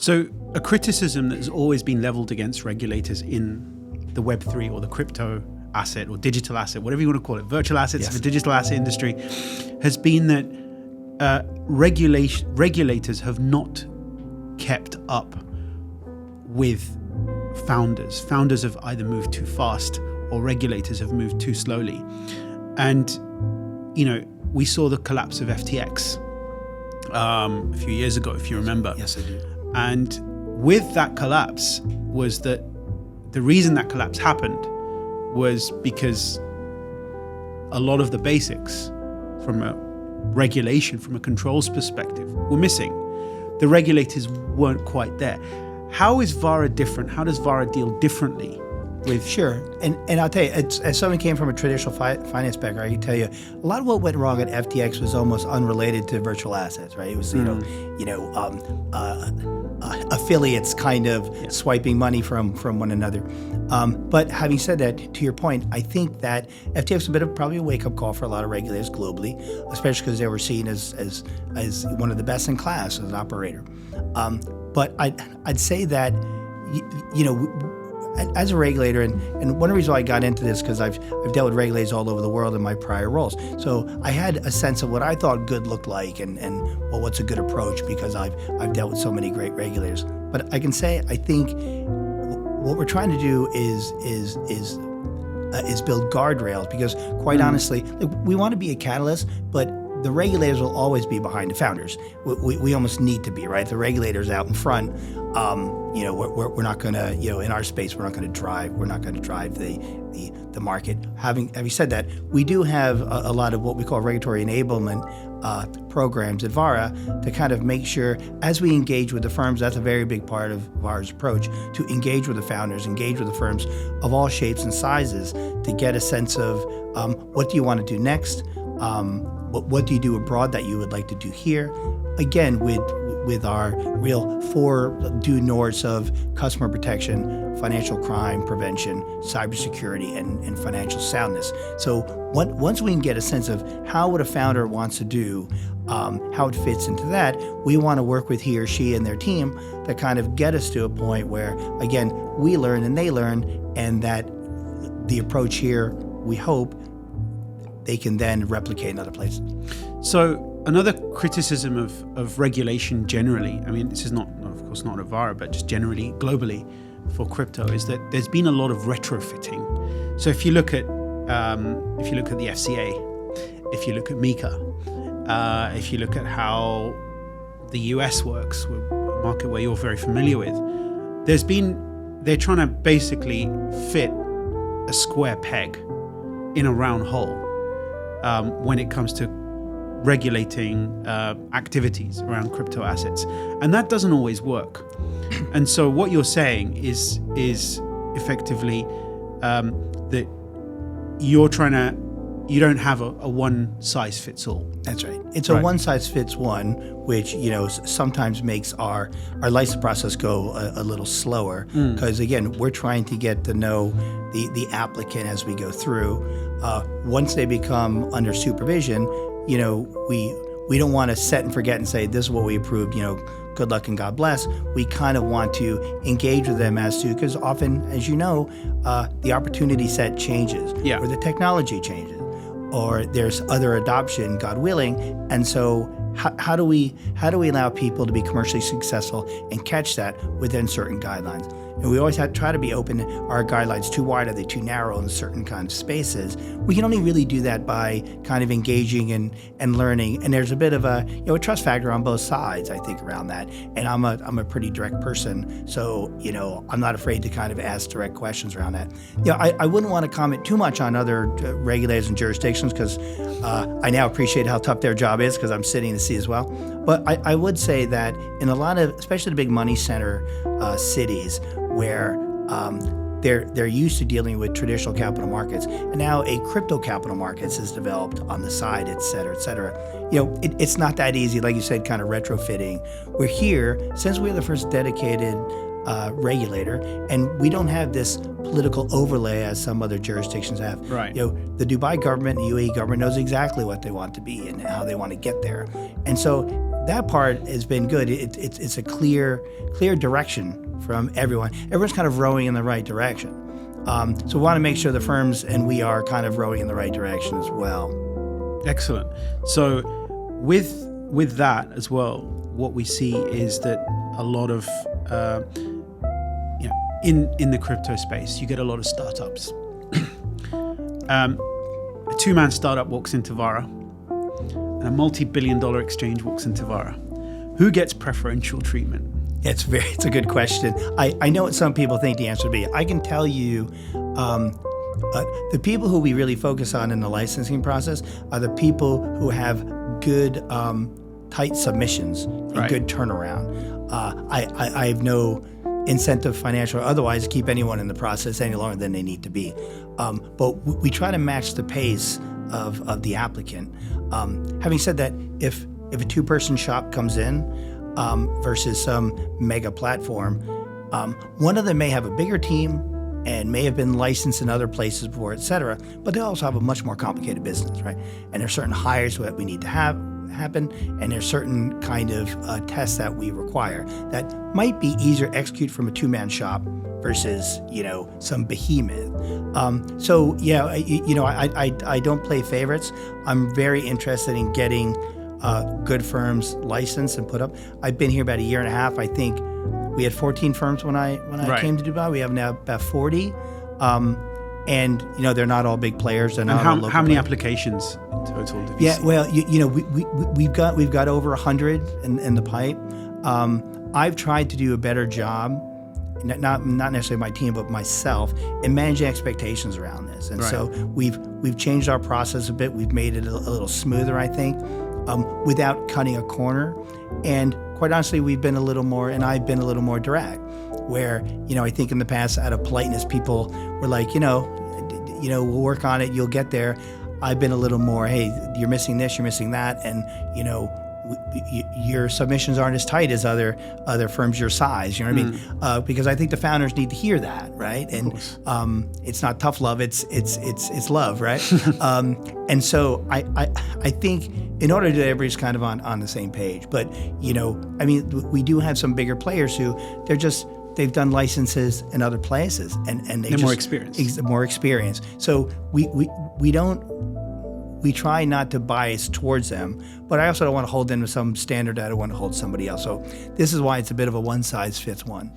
So a criticism that has always been leveled against regulators in the Web3 or the crypto asset or digital asset, whatever you want to call it, virtual assets, Yes. the digital asset industry, has been that regulators have not kept up with founders. Founders have either moved too fast or regulators have moved too slowly. And, we saw the collapse of FTX a few years ago, if you remember. Yes, I do. And with that collapse was that the reason that collapse happened was because a lot of the basics from a regulation, from a controls perspective, were missing. The regulators weren't quite there. How is VARA different? How does VARA deal differently with... Sure, and I'll tell you, as someone who came from a traditional finance background, I can tell you a lot of what went wrong at FTX was almost unrelated to virtual assets, right? It was affiliates kind of swiping money from one another. But having said that, to your point, I think that FTX was a bit of probably a wake-up call for a lot of regulators globally, especially because they were seen as one of the best in class as an operator. But I'd say that as a regulator, and one of the reasons why I got into this because I've dealt with regulators all over the world in my prior roles. So I had a sense of what I thought good looked like and what's a good approach because I've dealt with so many great regulators. But I can say I think what we're trying to do is build guardrails because quite honestly, we want to be a catalyst, but the regulators will always be behind the founders. We almost need to be, right? The regulators out in front. We're not going to, in our space, we're not going to drive the market. Having said that, we do have a lot of what we call regulatory enablement programs at VARA to kind of make sure as we engage with the firms, that's a very big part of VARA's approach, to engage with the founders, engage with the firms of all shapes and sizes to get a sense of what do you want to do next? What do you do abroad that you would like to do here? Again, with our real 4 due norths of customer protection, financial crime prevention, cybersecurity, and financial soundness. So once we can get a sense of how what a founder wants to do, how it fits into that, we want to work with he or she and their team to kind of get us to a point where, again, we learn and they learn, and that the approach here, we hope, they can then replicate in other places. So another criticism of regulation generally, I mean, this is not, of course, not at VARA, but just generally, globally, for crypto, is that there's been a lot of retrofitting. So if you look at the FCA, if you look at MiCA, if you look at how the US works, a market where you're very familiar with, they're trying to basically fit a square peg in a round hole. When it comes to regulating activities around crypto assets. And that doesn't always work. And so what you're saying is effectively that you don't have a one-size-fits-all. That's right. It's a one-size-fits-one, which sometimes makes our license process go a little slower because again, we're trying to get to know the applicant as we go through. Once they become under supervision, we don't want to set and forget and say this is what we approved. Good luck and God bless. We kind of want to engage with them as to, because often, as you know, the opportunity set changes, or the technology changes, or there's other adoption, God willing, and so how do we allow people to be commercially successful and catch that within certain guidelines? And we always try to be open. Are guidelines too wide? Are they too narrow in certain kinds of spaces? We can only really do that by kind of engaging and learning. And there's a bit of a trust factor on both sides, I think, around that. And I'm a pretty direct person, so I'm not afraid to kind of ask direct questions around that. I wouldn't want to comment too much on other regulators and jurisdictions because I now appreciate how tough their job is because I'm sitting in the seat as well. But I would say that in a lot of, especially the big money center cities, where they're used to dealing with traditional capital markets, and now a crypto capital markets has developed on the side, et cetera, et cetera. It's not that easy, like you said, kind of retrofitting. We're here, since we're the first dedicated regulator, and we don't have this political overlay as some other jurisdictions have. Right. The Dubai government, the UAE government knows exactly what they want to be and how they want to get there. And so that part has been good. It's a clear direction from everyone. Everyone's kind of rowing in the right direction. So we want to make sure the firms and we are kind of rowing in the right direction as well. Excellent. So with that as well, what we see is that a lot of in the crypto space, you get a lot of startups. A two-man startup walks into VARA, and a multi-billion-dollar exchange walks into VARA. Who gets preferential treatment? It's a good question. I know what some people think the answer would be. I can tell you, the people who we really focus on in the licensing process are the people who have good, tight submissions and good turnaround. I have no incentive, financial or otherwise, to keep anyone in the process any longer than they need to be. But we try to match the pace of the applicant. Having said that, if a two-person shop comes in versus some mega platform, one of them may have a bigger team and may have been licensed in other places before, et cetera, but they also have a much more complicated business, right? And there's certain hires that we need to have happen, and there's certain kind of tests that we require that might be easier to execute from a two-man shop versus, some behemoth. So yeah, I don't play favorites. I'm very interested in getting good firms licensed and put up. I've been here about a year and a half. I think we had 14 firms when I came to Dubai. We have now about 40. And they're not all big players. They're not all local how many players. Applications in total have you seen? Well, we've got over 100 in the pipe. I've tried to do a better job, not necessarily my team, but myself, in managing expectations around this. And so we've changed our process a bit. We've made it a little smoother, I think, without cutting a corner. And quite honestly, we've been a little more, and I've been a little more direct. Where, I think in the past, out of politeness, people were like, we'll work on it, you'll get there. I've been a little more, hey, you're missing this, you're missing that, and, your submissions aren't as tight as other firms your size, you know what I mean? Because I think the founders need to hear that, right? And it's not tough love, it's love, right? And so I think in order to everybody's kind of on the same page, but we do have some bigger players who they've done licenses in other places, and they're more experienced. More experience. So we try not to bias towards them, but I also don't want to hold them to some standard that I want to hold somebody else. So this is why it's a bit of a one size fits one.